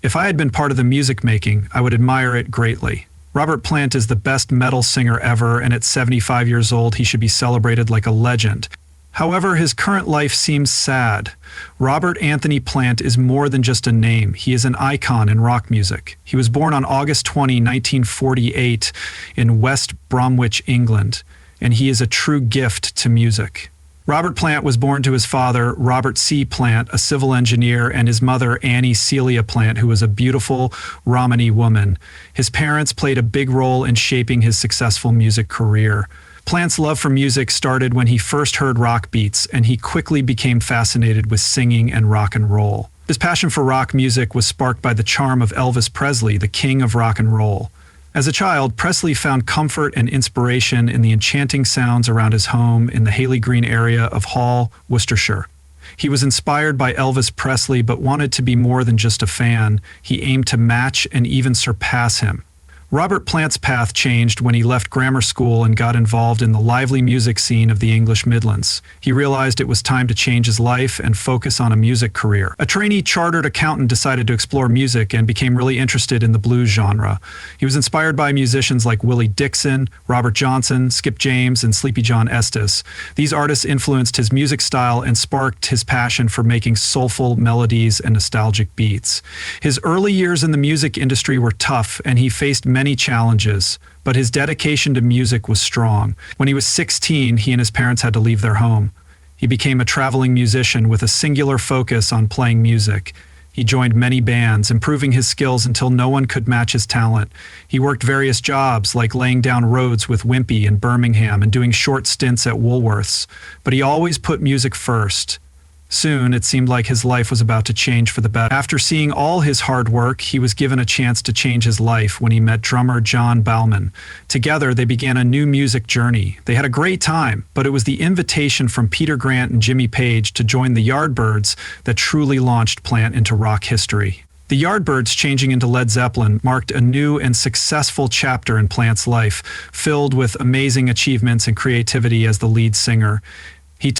If I had been part of the music making, I would admire it greatly. Robert Plant is the best metal singer ever, and at 75 years old, he should be celebrated like a legend. However, his current life seems sad. Robert Anthony Plant is more than just a name. He is an icon in rock music. He was born on August 20, 1948 in West Bromwich, England, and he is a true gift to music. Robert Plant was born to his father, Robert C. Plant, a civil engineer, and his mother, Annie Celia Plant, who was a beautiful Romany woman. His parents played a big role in shaping his successful music career. Plant's love for music started when he first heard rock beats, and he quickly became fascinated with singing and rock and roll. His passion for rock music was sparked by the charm of Elvis Presley, the king of rock and roll. As a child, Presley found comfort and inspiration in the enchanting sounds around his home in the Haley Green area of Hall, Worcestershire. He was inspired by Elvis Presley but wanted to be more than just a fan. He aimed to match and even surpass him. Robert Plant's path changed when he left grammar school and got involved in the lively music scene of the English Midlands. He realized it was time to change his life and focus on a music career. A trainee chartered accountant decided to explore music and became really interested in the blues genre. He was inspired by musicians like Willie Dixon, Robert Johnson, Skip James, and Sleepy John Estes. These artists influenced his music style and sparked his passion for making soulful melodies and nostalgic beats. His early years in the music industry were tough, and he faced many challenges, but his dedication to music was strong. When he was 16, he and his parents had to leave their home. He became a traveling musician with a singular focus on playing music. He joined many bands, improving his skills until no one could match his talent. He worked various jobs, like laying down roads with Wimpy in Birmingham and doing short stints at Woolworths, but he always put music first. Soon, it seemed like his life was about to change for the better. After seeing all his hard work, he was given a chance to change his life when he met drummer John Bauman. Together, they began a new music journey. They had a great time, but it was the invitation from Peter Grant and Jimmy Page to join the Yardbirds that truly launched Plant into rock history. The Yardbirds changing into Led Zeppelin marked a new and successful chapter in Plant's life, filled with amazing achievements and creativity as the lead singer.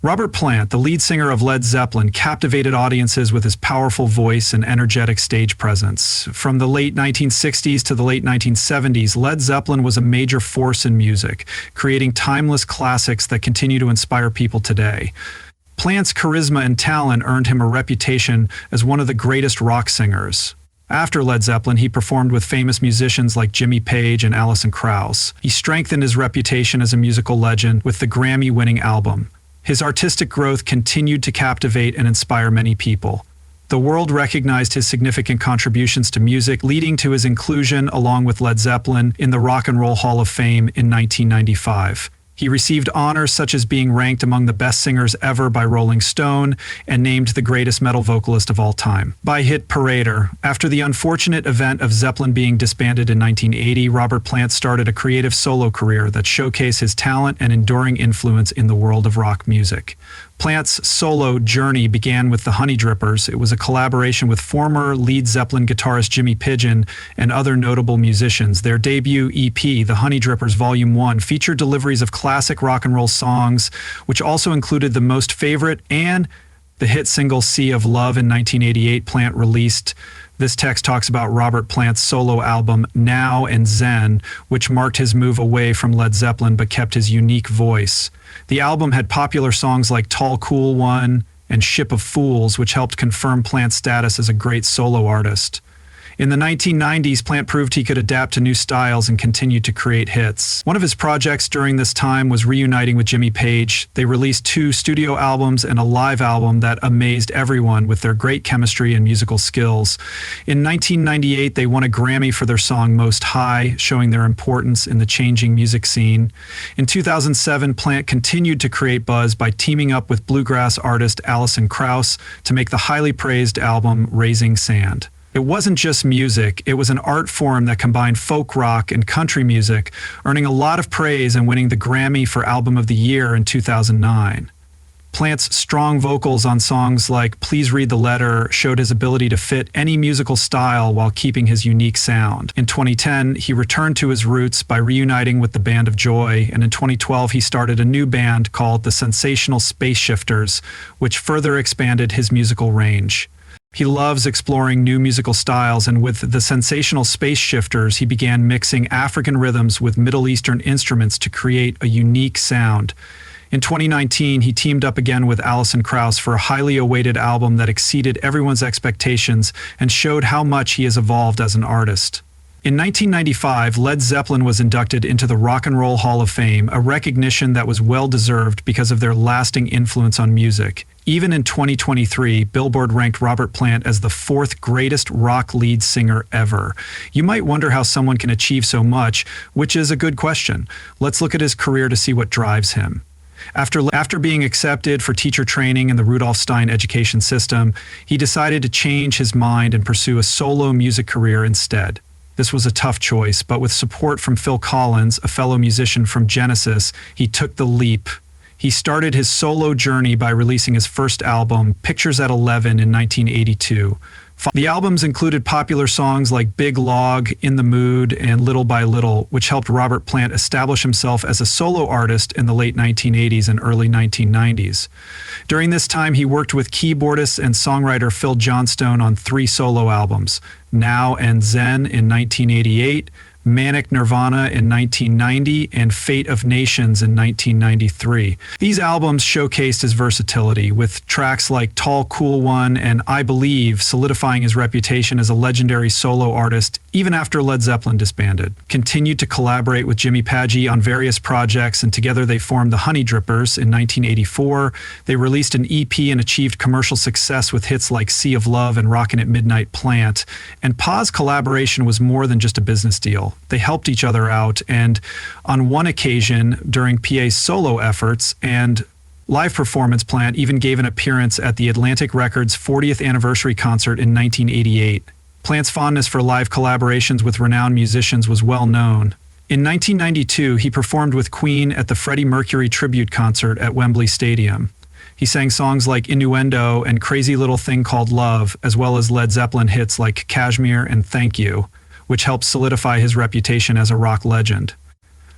Robert Plant, the lead singer of Led Zeppelin, captivated audiences with his powerful voice and energetic stage presence. From the late 1960s to the late 1970s, Led Zeppelin was a major force in music, creating timeless classics that continue to inspire people today. Plant's charisma and talent earned him a reputation as one of the greatest rock singers. After Led Zeppelin, he performed with famous musicians like Jimmy Page and Alison Krauss. He strengthened his reputation as a musical legend with the Grammy-winning album. His artistic growth continued to captivate and inspire many people. The world recognized his significant contributions to music, leading to his inclusion, along with Led Zeppelin, in the Rock and Roll Hall of Fame in 1995. He received honors such as being ranked among the best singers ever by Rolling Stone and named the greatest metal vocalist of all time by Hit Parader. After the unfortunate event of Zeppelin being disbanded in 1980, Robert Plant started a creative solo career that showcased his talent and enduring influence in the world of rock music. Plant's solo journey began with the Honeydrippers. It was a collaboration with former lead Zeppelin guitarist Jimmy Pidgeon and other notable musicians. Their debut EP, The Honeydrippers Volume 1, featured deliveries of classic rock and roll songs, which also included The Most Favorite and the hit single Sea of Love. In 1988, Plant released this text talks about Robert Plant's solo album Now and Zen, which marked his move away from Led Zeppelin but kept his unique voice. The album had popular songs like Tall Cool One and Ship of Fools, which helped confirm Plant's status as a great solo artist. In the 1990s, Plant proved he could adapt to new styles and continued to create hits. One of his projects during this time was reuniting with Jimmy Page. They released 2 studio albums and a live album that amazed everyone with their great chemistry and musical skills. In 1998, they won a Grammy for their song Most High, showing their importance in the changing music scene. In 2007, Plant continued to create buzz by teaming up with bluegrass artist Alison Krauss to make the highly praised album Raising Sand. It wasn't just music, it was an art form that combined folk rock and country music, earning a lot of praise and winning the Grammy for Album of the Year in 2009. Plant's strong vocals on songs like Please Read the Letter showed his ability to fit any musical style while keeping his unique sound. In 2010, he returned to his roots by reuniting with the Band of Joy, and in 2012 he started a new band called the Sensational Space Shifters, which further expanded his musical range. He loves exploring new musical styles, and with the sensational Space Shifters, he began mixing African rhythms with Middle Eastern instruments to create a unique sound. In 2019, he teamed up again with Alison Krauss for a highly awaited album that exceeded everyone's expectations and showed how much he has evolved as an artist. In 1995, Led Zeppelin was inducted into the Rock and Roll Hall of Fame, a recognition that was well-deserved because of their lasting influence on music. Even in 2023, Billboard ranked Robert Plant as the fourth greatest rock lead singer ever. You might wonder how someone can achieve so much, which is a good question. Let's look at his career to see what drives him. After being accepted for teacher training in the Rudolf Stein education system, he decided to change his mind and pursue a solo music career instead. This was a tough choice, but with support from Phil Collins, a fellow musician from Genesis, he took the leap. He started his solo journey by releasing his first album, Pictures at 11, in 1982. The albums included popular songs like Big Log, In the Mood, and Little by Little, which helped Robert Plant establish himself as a solo artist in the late 1980s and early 1990s. During this time, he worked with keyboardist and songwriter Phil Johnstone on 3 solo albums, Now and Zen in 1988, Manic Nirvana in 1990, and Fate of Nations in 1993. These albums showcased his versatility, with tracks like Tall Cool One and I Believe solidifying his reputation as a legendary solo artist even after Led Zeppelin disbanded. Continued to collaborate with Jimmy Paggi on various projects, and together they formed the Honey Drippers in 1984. They released an EP and achieved commercial success with hits like Sea of Love and Rockin' at Midnight Plant. And Pa's collaboration was more than just a business deal. They helped each other out, and on one occasion during PA's solo efforts and live performance, Plant even gave an appearance at the Atlantic Records 40th anniversary concert in 1988. Plant's fondness for live collaborations with renowned musicians was well known. In 1992, he performed with Queen at the Freddie Mercury tribute concert at Wembley Stadium. He sang songs like Innuendo and Crazy Little Thing Called Love, as well as Led Zeppelin hits like Kashmir and Thank You, which helped solidify his reputation as a rock legend.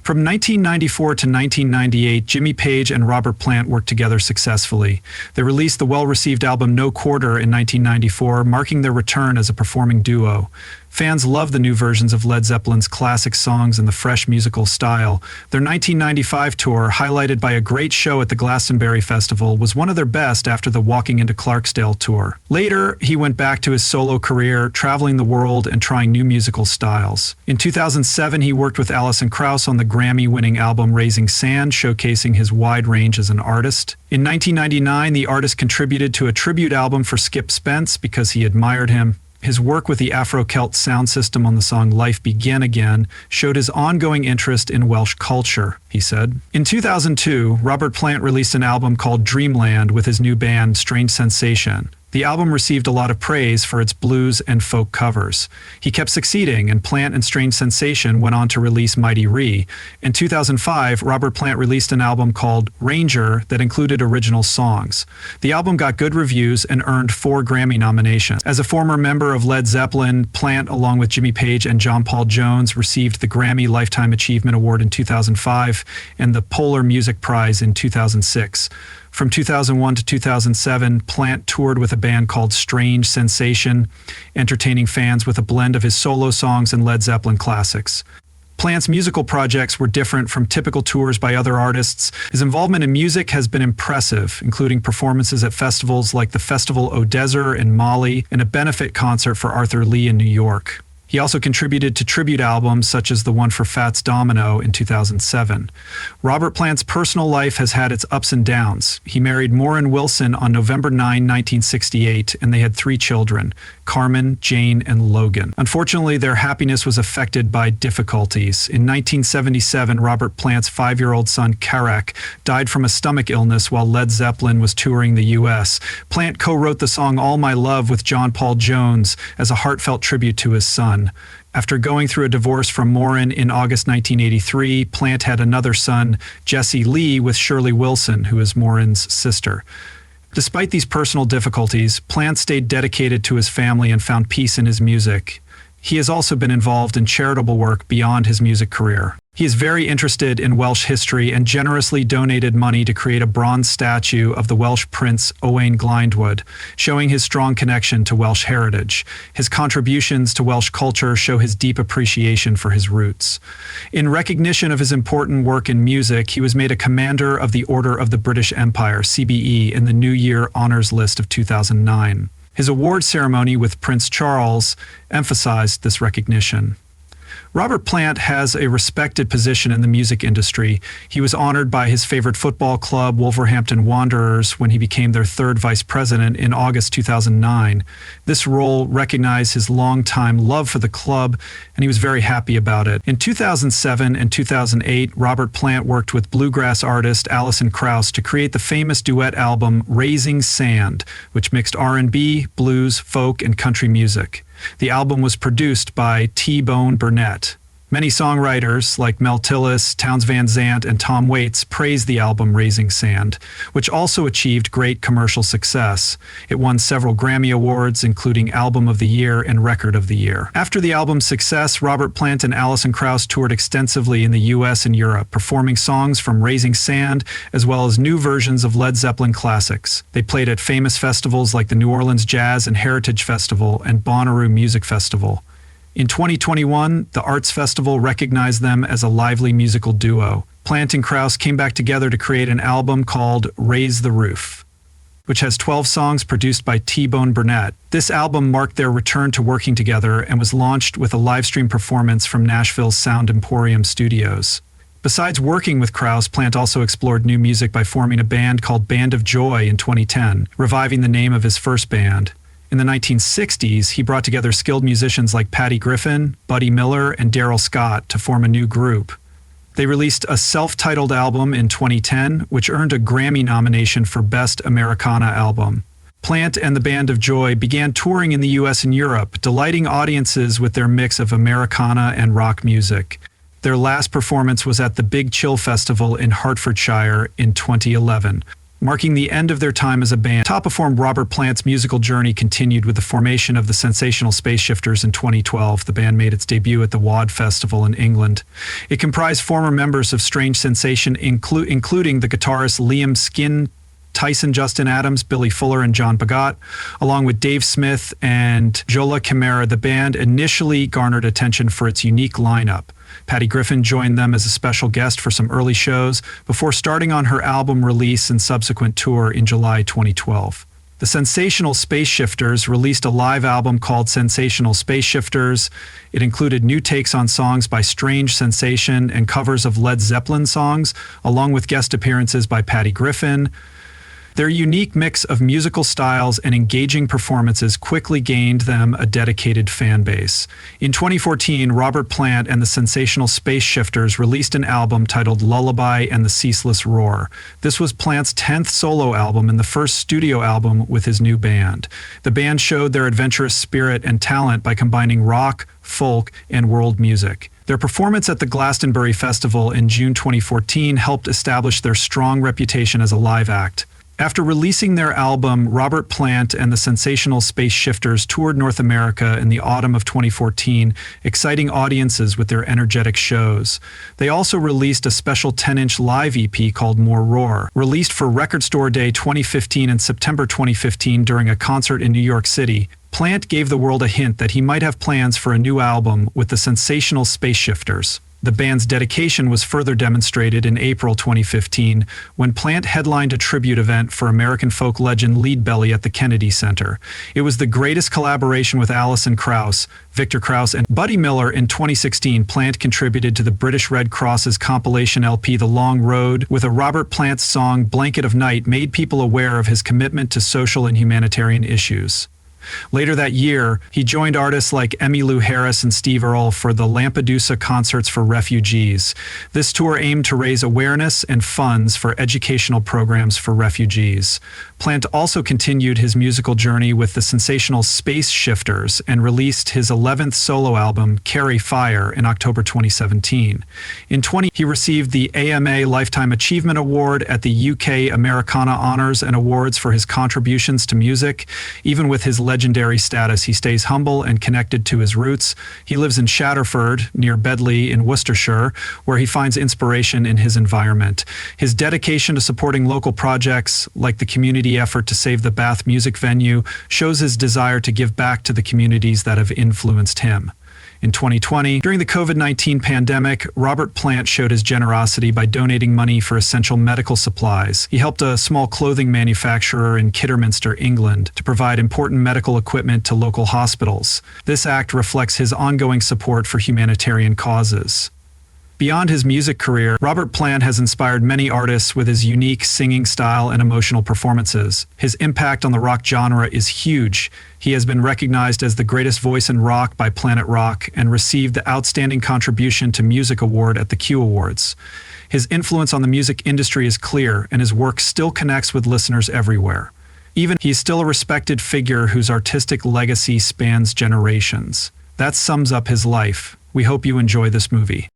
From 1994 to 1998, Jimmy Page and Robert Plant worked together successfully. They released the well-received album No Quarter in 1994, marking their return as a performing duo. Fans love the new versions of Led Zeppelin's classic songs and the fresh musical style. Their 1995 tour, highlighted by a great show at the Glastonbury Festival, was one of their best after the Walking into Clarksdale tour. Later, he went back to his solo career, traveling the world and trying new musical styles. In 2007, he worked with Alison Krauss on the Grammy-winning album Raising Sand, showcasing his wide range as an artist. In 1999, the artist contributed to a tribute album for Skip Spence because he admired him. His work with the Afro-Celt sound system on the song Life Began Again showed his ongoing interest in Welsh culture, he said. In 2002, Robert Plant released an album called Dreamland with his new band Strange Sensation. The album received a lot of praise for its blues and folk covers. He kept succeeding, and Plant and Strange Sensation went on to release Mighty Ree. In 2005, Robert Plant released an album called Ranger that included original songs. The album got good reviews and earned 4 Grammy nominations. As a former member of Led Zeppelin, Plant, along with Jimmy Page and John Paul Jones, received the Grammy Lifetime Achievement Award in 2005 and the Polar Music Prize in 2006. From 2001 to 2007, Plant toured with a band called Strange Sensation, entertaining fans with a blend of his solo songs and Led Zeppelin classics. Plant's musical projects were different from typical tours by other artists. His involvement in music has been impressive, including performances at festivals like the Festival Odezer in Mali and a benefit concert for Arthur Lee in New York. He also contributed to tribute albums such as the one for Fats Domino in 2007. Robert Plant's personal life has had its ups and downs. He married Maureen Wilson on November 9, 1968, and they had 3 children, Carmen, Jane, and Logan. Unfortunately, their happiness was affected by difficulties. In 1977, Robert Plant's 5-year-old son, Karak, died from a stomach illness while Led Zeppelin was touring the U.S. Plant co-wrote the song All My Love with John Paul Jones as a heartfelt tribute to his son. After going through a divorce from Maureen in August 1983, Plant had another son, Jesse Lee, with Shirley Wilson, who is Maureen's sister. Despite these personal difficulties, Plant stayed dedicated to his family and found peace in his music. He has also been involved in charitable work beyond his music career. He is very interested in Welsh history and generously donated money to create a bronze statue of the Welsh prince Owain Glyndwr, showing his strong connection to Welsh heritage. His contributions to Welsh culture show his deep appreciation for his roots. In recognition of his important work in music, he was made a Commander of the Order of the British Empire, CBE, in the New Year Honours List of 2009. His award ceremony with Prince Charles emphasized this recognition. Robert Plant has a respected position in the music industry. He was honored by his favorite football club, Wolverhampton Wanderers, when he became their third vice president in August 2009. This role recognized his longtime love for the club, and he was very happy about it. In 2007 and 2008, Robert Plant worked with bluegrass artist Alison Krauss to create the famous duet album Raising Sand, which mixed R&B, blues, folk, and country music. The album was produced by T-Bone Burnett. Many songwriters, like Mel Tillis, Townes Van Zandt, and Tom Waits, praised the album Raising Sand, which also achieved great commercial success. It won several Grammy Awards, including Album of the Year and Record of the Year. After the album's success, Robert Plant and Alison Krauss toured extensively in the US and Europe, performing songs from Raising Sand as well as new versions of Led Zeppelin classics. They played at famous festivals like the New Orleans Jazz and Heritage Festival and Bonnaroo Music Festival. In 2021, the Arts Festival recognized them as a lively musical duo. Plant and Krauss came back together to create an album called Raise the Roof, which has 12 songs produced by T-Bone Burnett. This album marked their return to working together and was launched with a live stream performance from Nashville's Sound Emporium Studios. Besides working with Krauss, Plant also explored new music by forming a band called Band of Joy in 2010, reviving the name of his first band. In the 1960s, he brought together skilled musicians like Patty Griffin, Buddy Miller, and Daryl Scott to form a new group. They released a self-titled album in 2010, which earned a Grammy nomination for Best Americana Album. Plant and the Band of Joy began touring in the US and Europe, delighting audiences with their mix of Americana and rock music. Their last performance was at the Big Chill Festival in Hertfordshire in 2011. Marking the end of their time as a band, top-performed Robert Plant's musical journey continued with the formation of the Sensational Spaceshifters in 2012. The band made its debut at the WAD Festival in England. It comprised former members of Strange Sensation, including the guitarist Liam Skin, Tyson Justin Adams, Billy Fuller, and John Bagot, along with Dave Smith and Jola Camara. The band initially garnered attention for its unique lineup. Patty Griffin joined them as a special guest for some early shows before starting on her album release and subsequent tour in July 2012. The Sensational Spaceshifters released a live album called Sensational Spaceshifters. It included new takes on songs by Strange Sensation and covers of Led Zeppelin songs, along with guest appearances by Patty Griffin. Their unique mix of musical styles and engaging performances quickly gained them a dedicated fan base. In 2014, Robert Plant and the Sensational Spaceshifters released an album titled Lullaby and the Ceaseless Roar. This was Plant's 10th solo album and the first studio album with his new band. The band showed their adventurous spirit and talent by combining rock, folk, and world music. Their performance at the Glastonbury Festival in June 2014 helped establish their strong reputation as a live act. After releasing their album, Robert Plant and the Sensational Spaceshifters toured North America in the autumn of 2014, exciting audiences with their energetic shows. They also released a special 10-inch live EP called More Roar, released for Record Store Day 2015 in September 2015 during a concert in New York City. Plant gave the world a hint that he might have plans for a new album with the Sensational Spaceshifters. The band's dedication was further demonstrated in April 2015 when Plant headlined a tribute event for American folk legend Leadbelly at the Kennedy Center. It was the greatest collaboration with Alison Krauss, Victor Krauss, and Buddy Miller. In 2016, Plant contributed to the British Red Cross's compilation LP The Long Road with a Robert Plant song Blanket of Night made people aware of his commitment to social and humanitarian issues. Later that year, he joined artists like Emmylou Harris and Steve Earle for the Lampedusa Concerts for Refugees. This tour aimed to raise awareness and funds for educational programs for refugees. Plant also continued his musical journey with the Sensational Spaceshifters and released his 11th solo album, Carry Fire, in October 2017. In 2020, he received the AMA Lifetime Achievement Award at the UK Americana Honours and Awards for his contributions to music. Even with his legendary status, he stays humble and connected to his roots. He lives in Shatterford, near Bedley in Worcestershire, where he finds inspiration in his environment. His dedication to supporting local projects, like the community effort to save the Bath Music Venue, shows his desire to give back to the communities that have influenced him. In 2020, during the COVID-19 pandemic, Robert Plant showed his generosity by donating money for essential medical supplies. He helped a small clothing manufacturer in Kidderminster, England, to provide important medical equipment to local hospitals. This act reflects his ongoing support for humanitarian causes. Beyond his music career, Robert Plant has inspired many artists with his unique singing style and emotional performances. His impact on the rock genre is huge. He has been recognized as the greatest voice in rock by Planet Rock and received the Outstanding Contribution to Music Award at the Q Awards. His influence on the music industry is clear, and his work still connects with listeners everywhere. He is still a respected figure whose artistic legacy spans generations. That sums up his life. We hope you enjoy this movie.